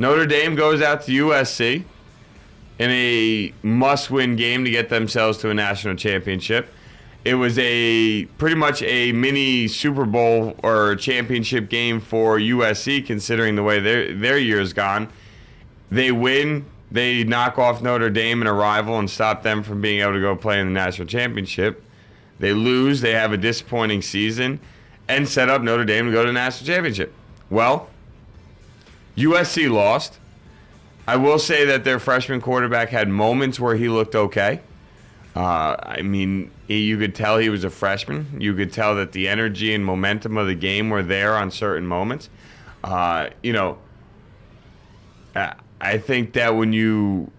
Notre Dame goes out to USC in a must-win game to get themselves to a national championship. It was pretty much a mini Super Bowl or championship game for USC, considering the way their year's gone. They win. They knock off Notre Dame, and a rival, and stop them from being able to go play in the national championship. They lose. They have a disappointing season and set up Notre Dame to go to the national championship. Well, USC lost. I will say that their freshman quarterback had moments where he looked okay. You could tell he was a freshman. You could tell that the energy and momentum of the game were there on certain moments. I think that when you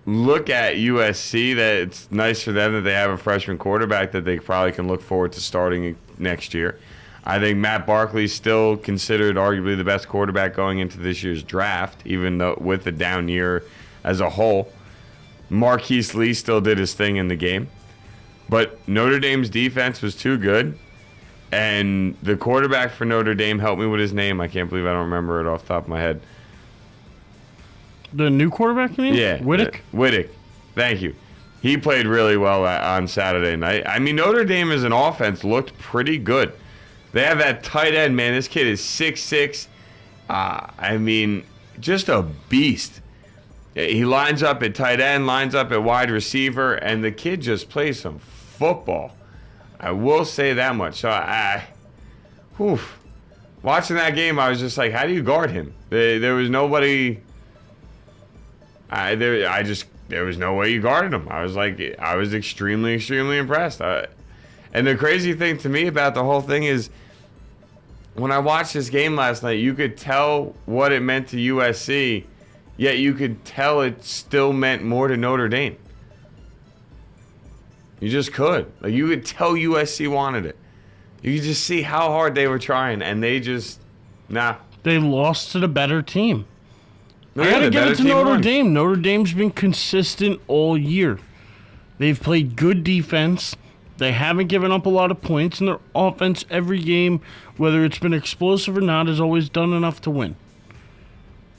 look at USC, that it's nice for them that they have a freshman quarterback that they probably can look forward to starting next year. I think Matt Barkley's still considered arguably the best quarterback going into this year's draft, even though with the down year as a whole. Marquise Lee still did his thing in the game. But Notre Dame's defense was too good. And the quarterback for Notre Dame, help me with his name. I can't believe I don't remember it off the top of my head. The new quarterback, you mean? Yeah. Wittek? Wittek. Thank you. He played really well on Saturday night. I mean, Notre Dame as an offense looked pretty good. They have that tight end, man. This kid is 6'6". Just a beast. He lines up at tight end, lines up at wide receiver, and the kid just plays some football. I will say that much. So, watching that game, I was just like, how do you guard him? There was nobody. There was no way you guarded him. I was extremely, extremely impressed. And the crazy thing to me about the whole thing is, when I watched this game last night, you could tell what it meant to USC, yet you could tell it still meant more to Notre Dame. You just could. Like, you could tell USC wanted it. You could just see how hard they were trying, and they just, nah. They lost to the better team. I gotta give it to Notre Dame. Notre Dame's been consistent all year. They've played good defense. They haven't given up a lot of points, and their offense every game, whether it's been explosive or not, has always done enough to win.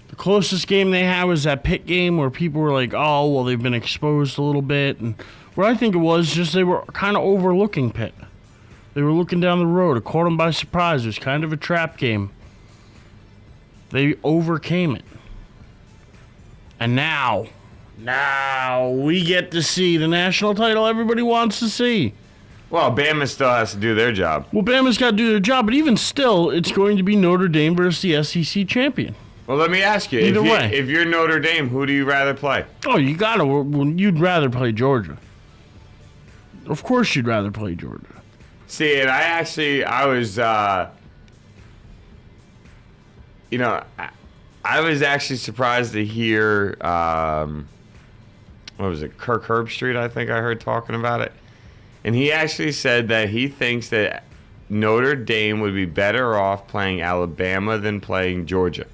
The closest game they had was that Pitt game where people were like, oh, well, they've been exposed a little bit. And what I think it was just they were kind of overlooking Pitt. They were looking down the road. It caught them by surprise. It was kind of a trap game. They overcame it. And now we get to see the national title everybody wants to see. Well, Bama still has to do their job. Well, Bama's got to do their job, but even still, it's going to be Notre Dame versus the SEC champion. Well, let me ask you. Either way. If you're Notre Dame, who do you rather play? Oh, you'd rather play Georgia. Of course you'd rather play Georgia. See, and I was actually surprised to hear, what was it, Kirk Herbstreit, I think I heard talking about it. And he actually said that he thinks that Notre Dame would be better off playing Alabama than playing Georgia,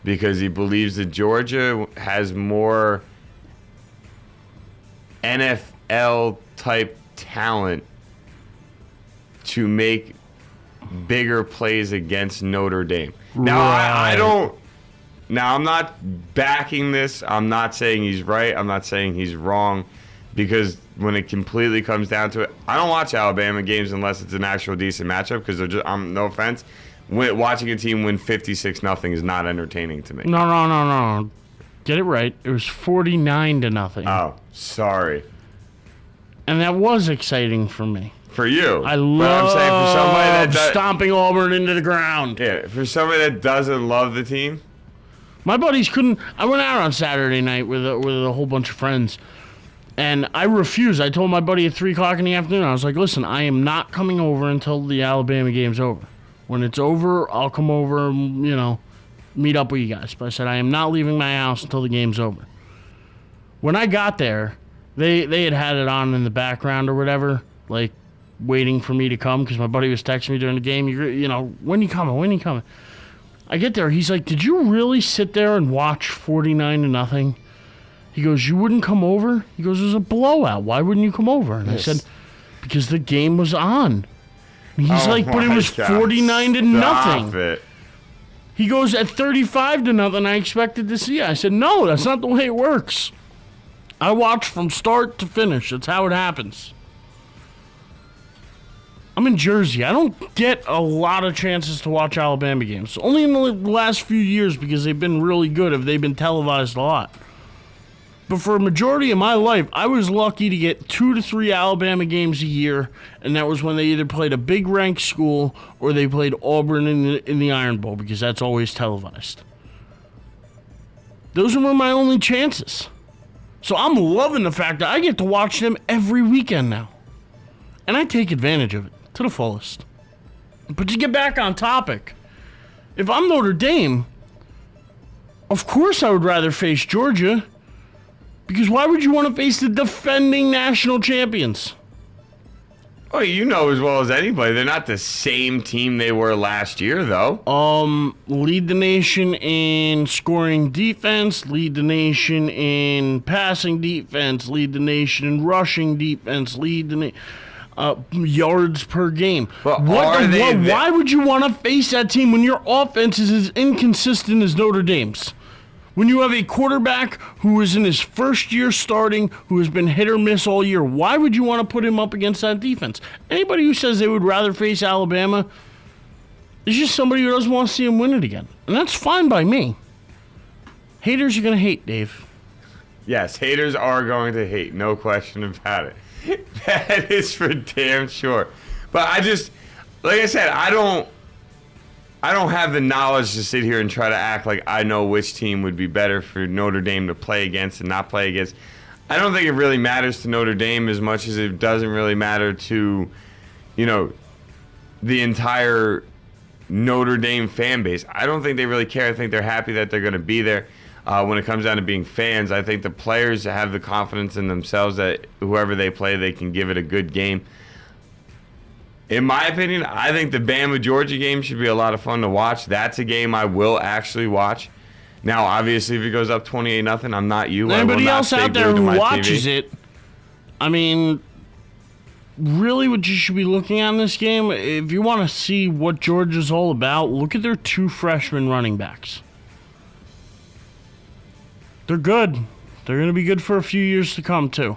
because he believes that Georgia has more NFL-type talent to make bigger plays against Notre Dame. Now, Right. Now, I'm not backing this. I'm not saying he's right. I'm not saying he's wrong, because when it completely comes down to it, I don't watch Alabama games unless it's an actual decent matchup, because they're just, no offense, watching a team win 56-0 is not entertaining to me. No. Get it right. It was 49-0. Oh, sorry. And that was exciting for me. For you. I love stomping Auburn into the ground. Yeah, for somebody that doesn't love the team. My buddies couldn't. I went out on Saturday night with a whole bunch of friends, and I refused. I told my buddy at 3 o'clock in the afternoon, I was like, listen, I am not coming over until the Alabama game's over. When it's over, I'll come over and, meet up with you guys. But I said, I am not leaving my house until the game's over. When I got there, they had it on in the background or whatever, like waiting for me to come, because my buddy was texting me during the game, when you coming? I get there, he's like, did you really sit there and watch 49-0? He goes, you wouldn't come over? He goes, it was a blowout. Why wouldn't you come over? And Yes. I said, because the game was on. And he's Oh like, but it my was God. 49-0. Stop it. He goes at 35-0. I expected to see it. I said, no, that's not the way it works. I watch from start to finish. That's how it happens. I'm in Jersey. I don't get a lot of chances to watch Alabama games. Only in the last few years, because they've been really good, have they been televised a lot. But for a majority of my life, I was lucky to get 2 to 3 Alabama games a year, and that was when they either played a big ranked school or they played Auburn in the Iron Bowl, because that's always televised. Those were my only chances. So I'm loving the fact that I get to watch them every weekend now. And I take advantage of it to the fullest. But to get back on topic, if I'm Notre Dame, of course I would rather face Georgia. Because why would you want to face the defending national champions? Oh, you know as well as anybody, they're not the same team they were last year, though. Lead the nation in scoring defense, lead the nation in passing defense, lead the nation in rushing defense, lead the yards per game. But why would you want to face that team when your offense is as inconsistent as Notre Dame's? When you have a quarterback who is in his first year starting, who has been hit or miss all year, why would you want to put him up against that defense? Anybody who says they would rather face Alabama is just somebody who doesn't want to see him win it again. And that's fine by me. Haters are going to hate, Dave. Yes, haters are going to hate. No question about it. That is for damn sure. But I just, like I said, I don't have the knowledge to sit here and try to act like I know which team would be better for Notre Dame to play against and not play against. I don't think it really matters to Notre Dame as much as it doesn't really matter to, the entire Notre Dame fan base. I don't think they really care. I think they're happy that they're going to be there. When it comes down to being fans, I think the players have the confidence in themselves that whoever they play, they can give it a good game. In my opinion, I think the Bama-Georgia game should be a lot of fun to watch. That's a game I will actually watch. Now, obviously, if it goes up 28-0, I'm not you. Anybody else out there who watches it, I mean, really what you should be looking at in this game, if you want to see what Georgia's all about, look at their 2 freshman running backs. They're good. They're going to be good for a few years to come, too.